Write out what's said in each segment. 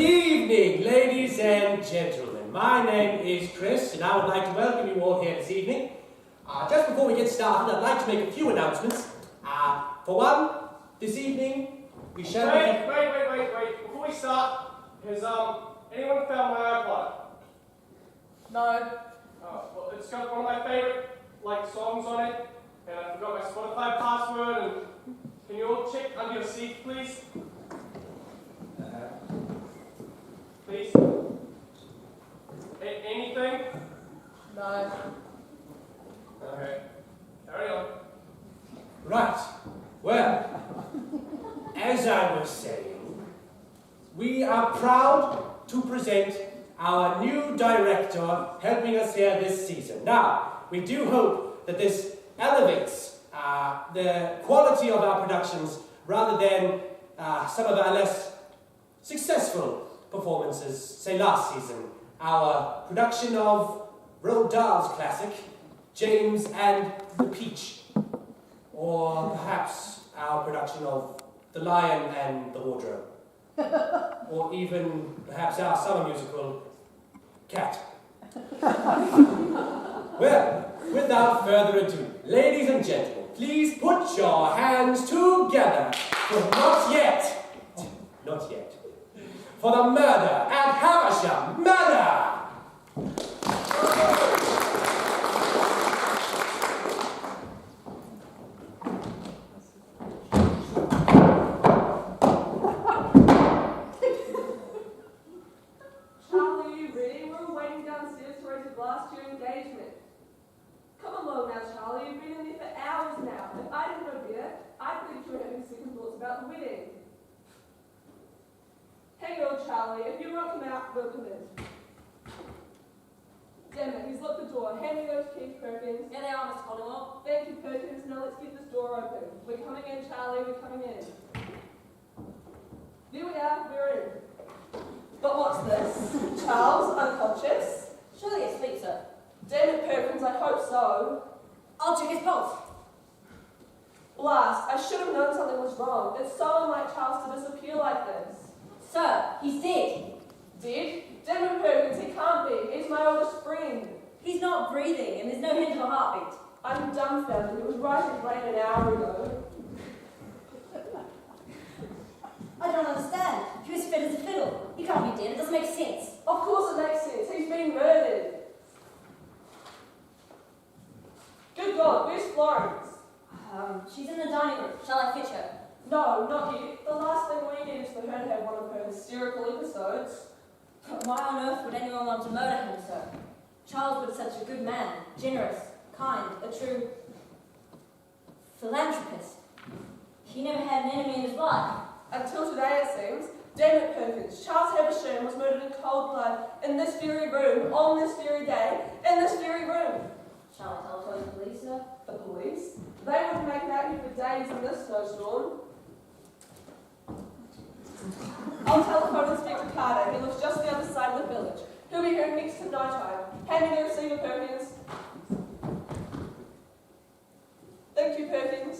evening, ladies and gentlemen. My name is Chris, and I would like to welcome you all here this evening. Just before we get started, I'd like to make a few announcements. For one, this evening, we shall Wait. Before we start, has anyone found my iPod? No. Oh, well, it's got one of my favorite, songs on it, and I forgot my Spotify password, and can you all check under your seat, please? Please? Anything? No. Okay. Carry on. Right. Well, as I was saying, we are proud to present our new director helping us here this season. Now, we do hope that this elevates the quality of our productions rather than some of our less successful performances, say last season. Our production of Roald Dahl's classic, James and the Peach. Or perhaps our production of The Lion and the Wardrobe. Or even perhaps our summer musical, Cat. Well, without further ado, ladies and gentlemen, please put your hands together for not yet, for the murder at Havisham Manor! Last year engagement. Come along now, Charlie. You've been in there for hours now. If I didn't know better, I'd think you were having second thoughts about the wedding. Hey, old Charlie, if you won't come out, we'll come in. Damn it, he's locked the door. Hand me those keys, Perkins. Here they are, Miss Collingwood. Thank you, Perkins. Now let's get this door open. We're coming in, Charlie. We're coming in. There we are. We're in. But what's this? Charles, unconscious? Surely it's asleep, sir. Damn it, Perkins, I hope so. I'll check his pulse. Blast, I should have known something was wrong. It's so unlike Charles to disappear like this. Sir, he's dead. Dead? Damn it, Perkins, he can't be. He's my oldest friend. He's not breathing, and there's no hint of a heartbeat. I'm dumbfounded. It was right in brain an hour ago. I don't understand. He was fit as a fiddle. He can't be dead. It doesn't make sense. Of course it makes sense. He's been murdered. Good God, where's Florence? She's in the dining room. Shall I fetch her? No, not yet. The last thing we need is for her to have one of her hysterical episodes. Why on earth would anyone want to murder him, sir? Charles was such a good man, generous, kind, a true philanthropist. He never had an enemy in his life. Until today, it seems. Damn it, Perkins. Charles Havisham was murdered in cold blood in this very room, on this very day, in this very room. Shall I telephone the police, sir? The police? They wouldn't make it out here for days in this snowstorm. I'll telephone Inspector Carter. He lives just the other side of the village. He'll be here next to no time. Hand me the receiver, Perkins. Thank you, Perkins.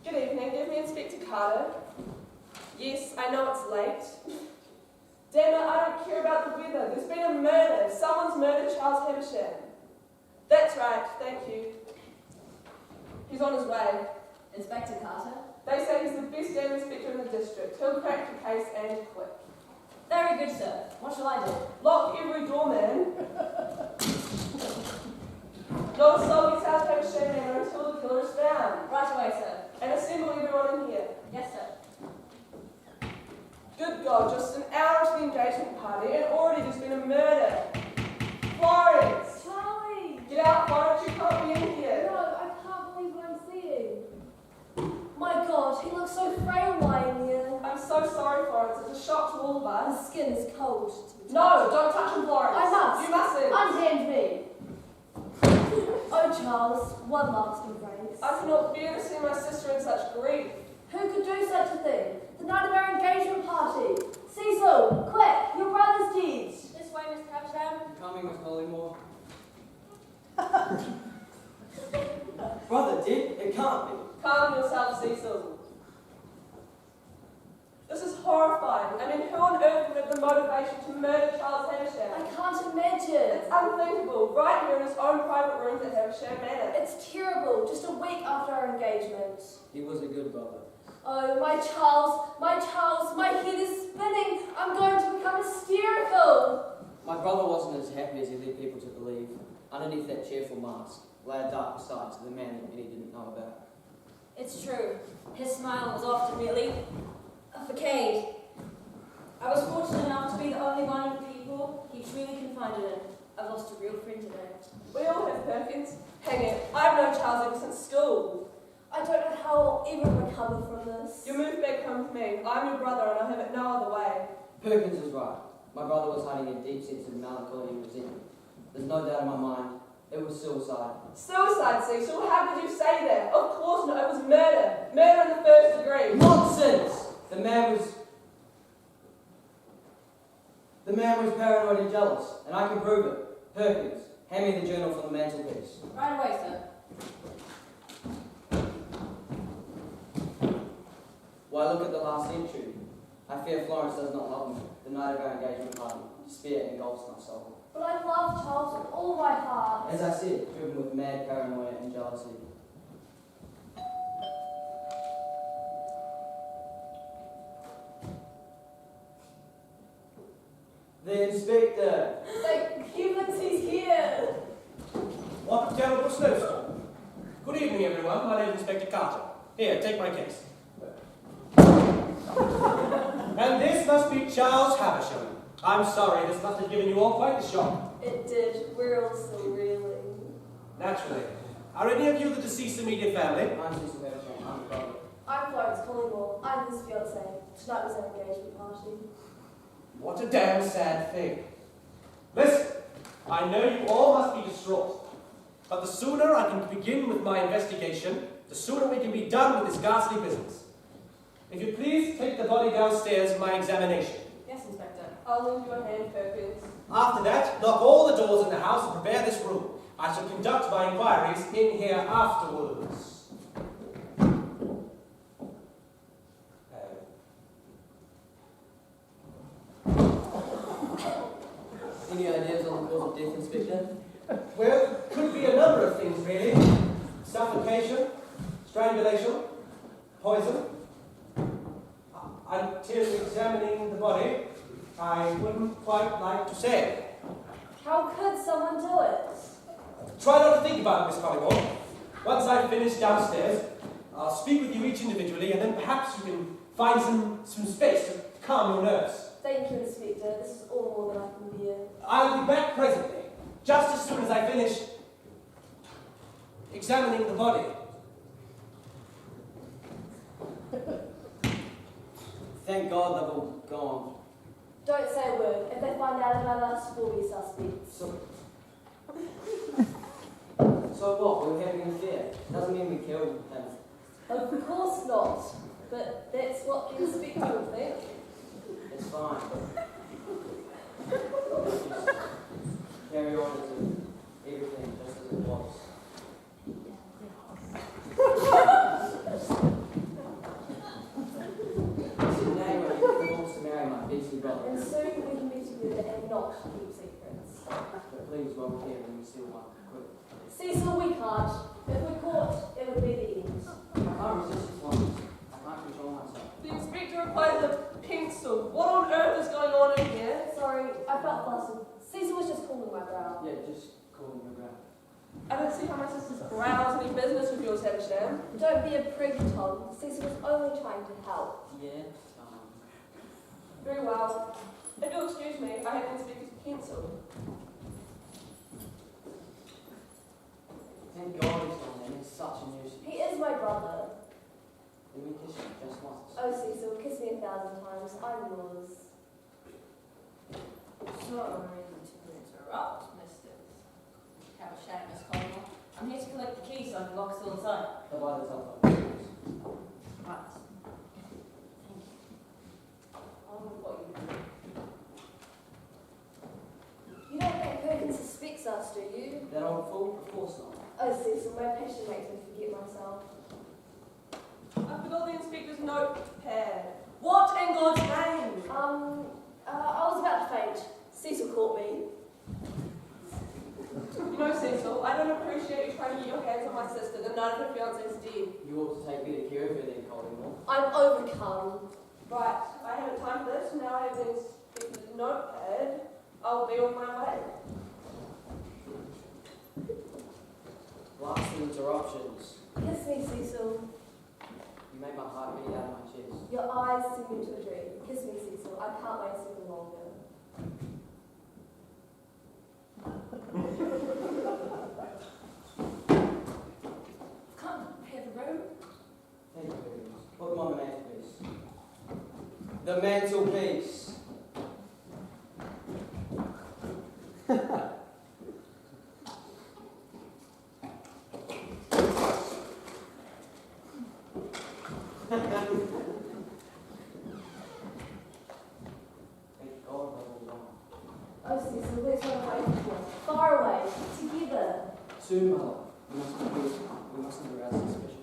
Good evening. Give me Inspector Carter. Yes, I know it's late. Damn it, I don't care about the weather. There's been a murder. Someone's murdered Charles Havisham. That's right, thank you. He's on his way. Inspector Carter? They say he's the best damn inspector in the district. He'll crack the case and quick. Very good, sir. What shall I do? Lock every door, man. Not a soul gets out of Havisham Manor until the killer is found. Right away, sir. And assemble everyone in here. Yes, sir. Good God, just an hour into the engagement party and already there's been a murder. Florence! Charlie! Get out, Florence, you can't be in here. No, I can't believe what I'm seeing. My God, he looks so frail lying here. I'm so sorry, Florence. It's a shock to all of us. The skin's cold. No, don't touch him, Florence. I must. You mustn't. Unhand me. Oh, Charles, one last embrace. I cannot bear to see my sister in such grief. Who could do such a thing? The night of our engagement party. Cecil, quick, your brother's dead. This way, Mr. Havisham. Coming, Miss Collingwood. Brother did? It can't be. Calm yourself, Cecil. This is horrifying. mind. I mean, who on earth would have the motivation to murder Charles I Havisham? can't imagine. It's unthinkable, right here in his own private rooms at Havisham Manor. It's terrible, just a week after our engagement. He was a good brother. Oh, my Charles, my head is spinning. I'm going to become hysterical. My brother wasn't as happy as he led people to believe. Underneath that cheerful mask lay a darker side to the man that many didn't know about. It's true. His smile was often merely a facade. I was fortunate enough to be the only one of the people he truly confided in. I've lost a real friend today. We all have Perkins. Hang it, I've known Charles ever since school. I don't know how I'll ever recover from this. You move back home with me. I'm your brother and I'll have it no other way. Perkins was right. My brother was hiding a deep sense of melancholy and resentment. There's no doubt in my mind, it was suicide. Suicide, Cecil? How could you say that? Of course not, it was murder. Murder in the first degree. Nonsense! The man was paranoid and jealous, and I can prove it. Perkins, hand me the journal from the mantelpiece. Right away, sir. Why, look at the last entry. I fear Florence does not love me. The night of our engagement party, despair engulfs my soul. But I love Charles with all my heart. As I said, driven with mad paranoia and jealousy. The inspector! Thank heavens he's here. What a terrible snowstorm. Good evening, everyone. My name is Inspector Carter. Here, take my case. And this must be Charles Havisham. I'm sorry, this must have given you all quite the shock. It did. We're all still reeling. Naturally. Are any of you the deceased immediate family? I'm Cecil Havisham, I'm the brother. I'm Florence Collingwood. I'm his fiancée. Tonight was our engagement party. What a damn sad thing. Listen, I know you all must be distraught, but the sooner I can begin with my investigation, the sooner we can be done with this ghastly business. If you please take the body downstairs for my examination. Yes, Inspector. I'll lend you a hand, Perkins. After that, lock all the doors in the house and prepare this room. I shall conduct my inquiries in here afterwards. Any ideas on the cause of death, Inspector? Well, could be a number of things, really. Suffocation, strangulation, poison. Until examining the body, I wouldn't quite like to say. How could someone do it? Try not to think about it, Miss Collingwood. Once I've finished downstairs, I'll speak with you each individually, and then perhaps you can find some space to calm your nerves. Thank you, Inspector. This is all more than I can bear. I'll be back presently, just as soon as I finish examining the body. Thank God they've all gone. Don't say a word. If they find out about us, we'll be suspects. So what? We were having an affair. Doesn't mean we killed him. Of course not. But that's what the inspector will think. It's fine. Carry on as everything just as it was. He wants to marry my beastly brother. And soon we can be together and not keep secrets. But please, while we're here, when we still want quick. Cecil, we can't. If we're caught, it would be the end. I can't resist this one. I can't control myself. The inspector replies with a pencil. What on earth is going on in here? Sorry, I felt flustered. Cecil was just cooling my brow. Yeah, just calling your ground. I don't see how my sister's brow has any business with yours, Havisham. Don't be a prig, Tom. Cecil was only trying to help. Yeah. Very well. If you'll excuse me, I have the inspector's pencil. Thank God he's gone then. It's such a nuisance. He is my brother. Let me kiss you just once. Oh, Cecil, kiss me 1,000 times. I'm yours. Sorry to interrupt, Mr. Havisham, Miss Collingwood. I'm here to collect the key so I can lock us all inside. By the telephone. Right. Thank you. On with what you do. You don't think Perkins suspects us, do you? That old fool? Of course not. Oh, Cecil, my passion makes me forget myself. I forgot the inspector's notepad. What in God's name? my sister, the night of her fiance's deed. You ought to take better care of her than Collingwood. I'm overcome. Right, I haven't time for this. Now I have this notepad. I'll be on my way. Last interruptions. Kiss me, Cecil. You make my heart beat out of my chest. Your eyes sink me into a dream. Kiss me, Cecil. I can't wait a second longer. Can't prepare the room. Thank you. Put them on the mantelpiece. The mantelpiece. Thank God I was wrong. Oh, Cecil, let's run away from here. Far away. Together. Soon, Mother. We mustn't arouse suspicion.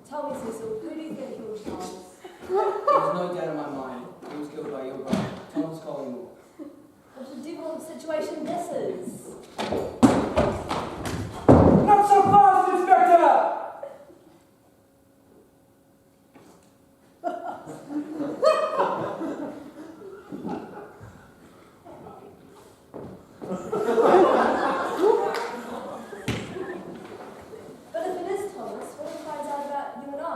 Tell me, Cecil, who do you think killed Charles? There's no doubt in my mind. He was killed by your brother, Thomas Collingwood. What a difficult situation this is. Not so fast, Inspector! But if it is Thomas, what if he finds out about you and I?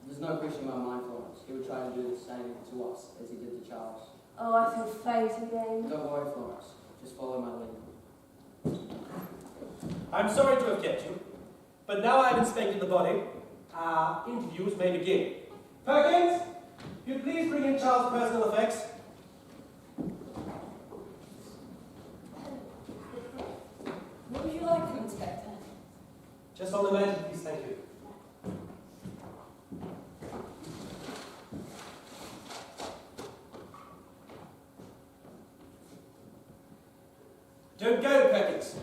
There's no question in my mind, Florence. He would try to do the same to us as he did to Charles. Oh, I feel faint again. Don't worry, Florence. Just follow my lead. I'm sorry to have kept you, but now I've inspected the body, our interviews may begin. Perkins, if you please bring in Charles' personal effects. What would you like, Inspector? Just on the mantelpiece, thank you. Don't go, Perkins.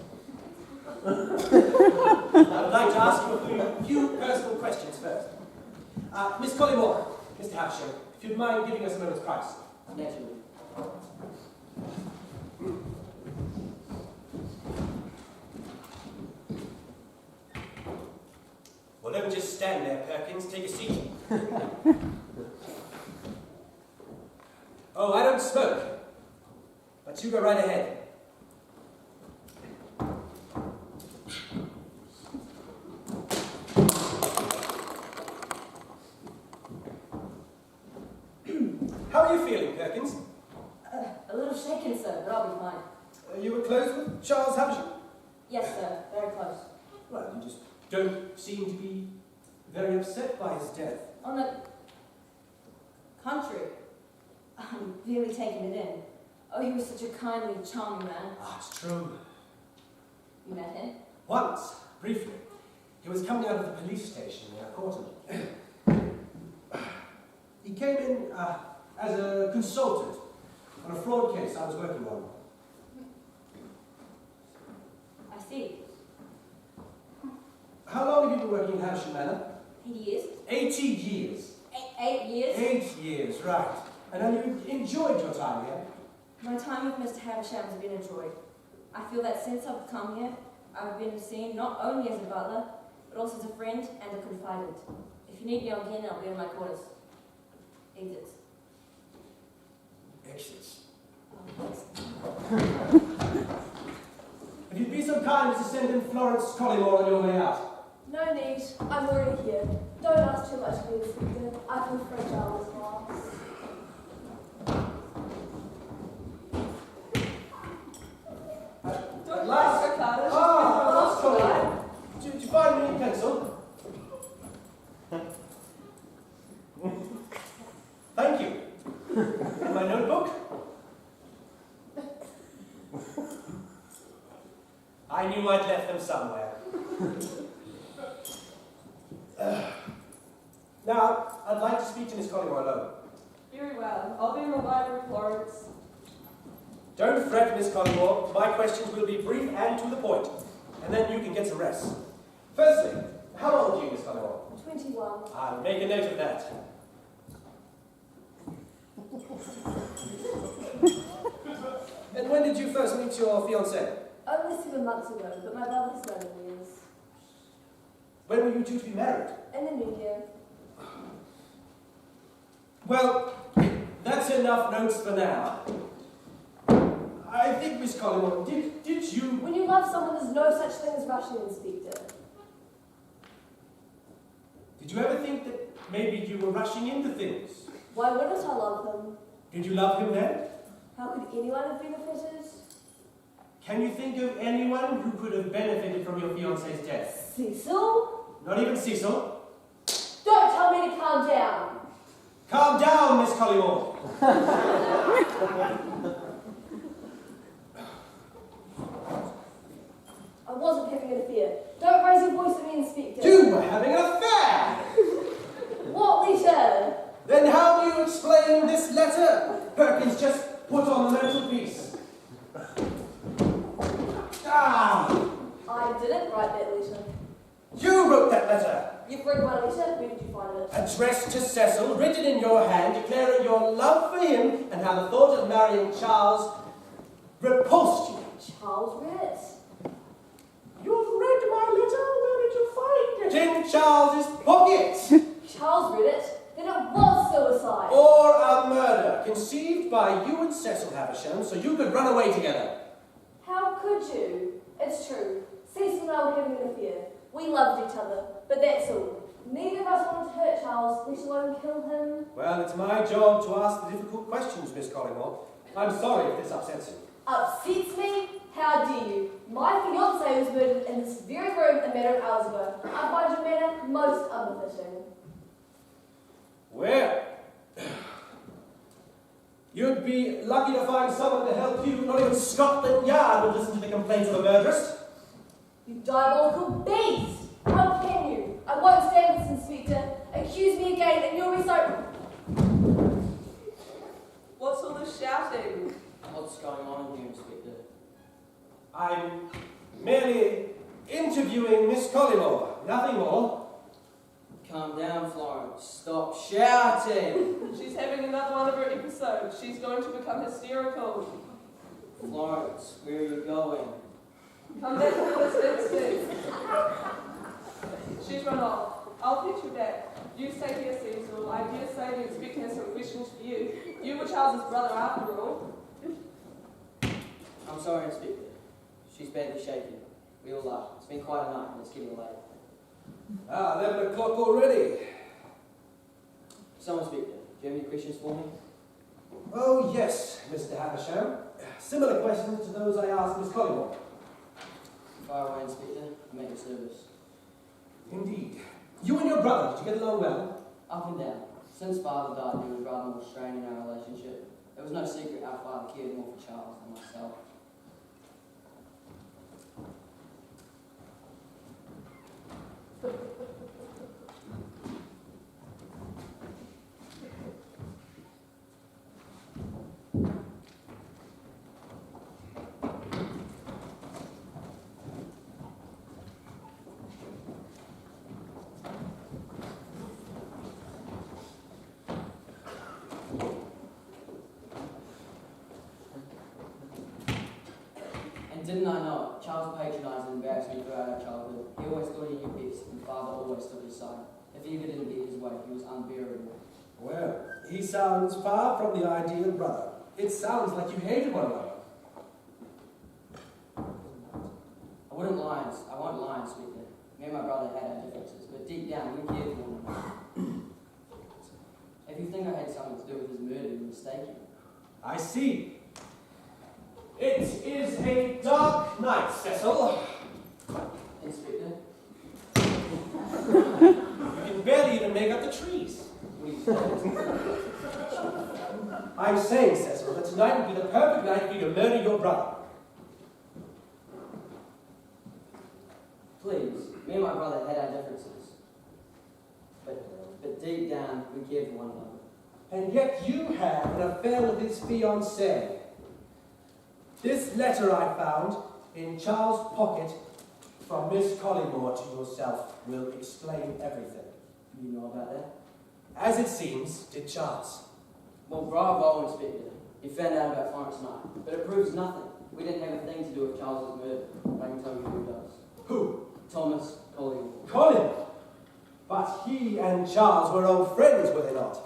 I would like to ask you a few personal questions first. Miss Collymore, Mr. Havisham, if you'd mind giving us a moment's privacy. Naturally. Well, don't just stand there, Perkins. Take a seat. Oh, I don't smoke. But you go right ahead. How are you feeling, Perkins? A little shaken, sir, but I'll be fine. You were close with Charles Havisham? Yes, sir, very close. Well, you just don't seem to be very upset by his death. On the contrary, I'm really taking it in. Oh, he was such a kindly, charming man. Ah, it's true. You met him? Once, briefly, he was coming out of the police station when I caught him. He came in as a consultant on a fraud case I was working on. I see. How long have you been working in Havisham Manor? 80 years? 80 years. 8 years? 8 years, right. And have you enjoyed your time here? My time with Mr. Havisham has been enjoyed. I feel that since I've come here, I've been seen not only as a butler, but also as a friend and a confidant. If you need me on here, I'll be in my quarters. Exits. Exits. Oh, yes. If you'd be so kind as to send in Florence Collymore on your way out. No need. I'm already here. Don't ask too much of me, Inspector. I feel fragile as glass. Don't Last- like Ricardo. Last Collymore. Did you find me a pencil? Thank you. And my notebook? I knew I'd left them somewhere. Now, I'd like to speak to Miss Collymore alone. Very well. I'll be in the library, Florence. Don't fret, Miss Collymore. My questions will be brief and to the point, and then you can get some rest. Firstly, how old are you, Miss Collymore? 21. I'll make a note of that. And when did you first meet your fiancé? Only Only 7 months ago, but my brother has known him years. When were you due to be married? In the new year. Well, that's enough notes for now. I think, Miss Collymore, did you... When you love someone, there's no such thing as rushing, Inspector. Did you ever think that maybe you were rushing into things? Why wouldn't I love him? Did you love him then? How could anyone have benefited? Can you think of anyone who could have benefited from your fiancé's death? Cecil? Not even Cecil. Don't tell me to calm down. Calm down, Miss Collymore. I wasn't having an affair. Don't raise your voice at me, Inspector. You were having an affair! What letter? Then how do you explain this letter Perkins just put on the mantelpiece? Ah! I didn't write that letter. You wrote that letter! You've read my letter? Where did you find it? Addressed to Cecil, written in your hand, declaring your love for him and how the thought of marrying Charles repulsed you. Charles read it. You've read my letter? Where did you find it? In Charles's pocket! Charles read it. Then it was suicide. Or a murder, conceived by you and Cecil Havisham, so you could run away together. How could you? It's true. Cecil and I were having an affair. We loved each other, but that's all. Neither of us wanted to hurt Charles, let alone kill him. Well, it's my job to ask the difficult questions, Miss Collymore. I'm sorry if this upsets you. Upsets me? How dare you? My fiancé was murdered in this very room a matter of hours ago. I find your manner most unbefitting. Well, you'd be lucky to find someone to help you. Not even Scotland Yard would listen to the complaints of a murderess. You diabolical beast! How can you? I won't stand this, Inspector. Accuse me again and you'll be so... What's all this shouting? What's going on in here, Inspector? I'm merely interviewing Miss Collymore, nothing more. Calm down, Florence. Stop shouting! She's having another one of her episodes. She's going to become hysterical. Florence, where are you going? Come back to this instant. She's run off. I'll fetch you back. You stay here, Cecil. I dare say the inspector has some questions for you. You were Charles's brother after all. I'm sorry, Inspector. She's badly shaken. We all are. It's been quite a night and it's getting late. 11 o'clock already. So, Inspector, do you have any questions for me? Oh, yes, Mr. Havisham. Similar questions to those I asked Miss Collymore. Fire away, Inspector. You make us nervous. Indeed. You and your brother, did you get along well? Up and down. Since Father died, there was rather more strain in our relationship. It was no secret our father cared more for Charles than myself. Didn't I know it? Charles patronised and embarrassed me throughout our childhood. He always thought he knew best, and Father always took his side. If he ever didn't get his way, he was unbearable. Well, he sounds far from the ideal brother. It sounds like you hated one another. I won't lie, Inspector. Me and my brother had our differences, but deep down we cared for one another. If you think I had something to do with his murder, you're mistaken. I see. It is a dark night, Cecil. Inspector? You can barely even make out the trees. What are you saying? I'm saying, Cecil, that tonight would be the perfect night for you to murder your brother. Please, me and my brother had our differences. But deep down, we cared for one another. And yet you had an affair with his fiancée. This letter I found in Charles' pocket from Miss Collymore to yourself will explain everything. You know about that? As it seems, did Charles. Well, bravo, Inspector. You found out about Florence and I, but it proves nothing. We didn't have a thing to do with Charles's murder, but I can tell you who does. Who? Thomas Collier. Colin. But he and Charles were old friends, were they not?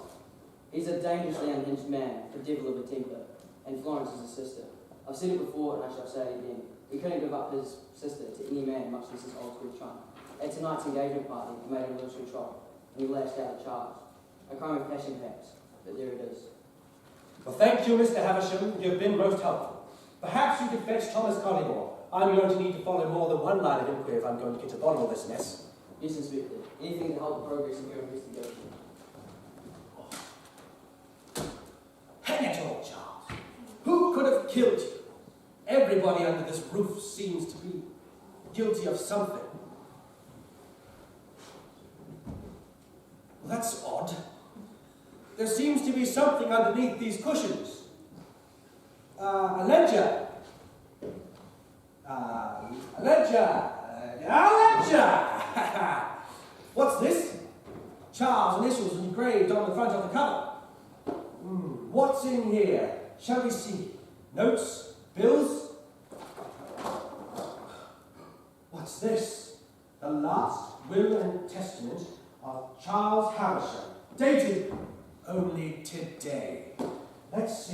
He's a dangerously unhinged man, a devil of a temper, and Florence is his sister. I've said it before, and I shall say it again. He couldn't give up his sister to any man, much less his old school chum. At tonight's engagement party, he made a military trial, and he lashed out at Charles. A crime of passion, perhaps, but there it is. Well, thank you, Mr. Havisham. You've been most helpful. Perhaps you could fetch Thomas Collymore. I'm going to need to follow more than one line of inquiry if I'm going to get to the bottom of this mess. Yes, Inspector. Anything to help the progress of your investigation. Hang it all, Charles. Who could have killed you? Everybody under this roof seems to be guilty of something. Well, that's odd. There seems to be something underneath these cushions. A ledger. A ledger. A ledger! What's this? Charles' initials engraved on the front of the cover. What's in here? Shall we see? Notes? Bills? What's this? The last will and testament of Charles Havisham, dated only today. Let's see.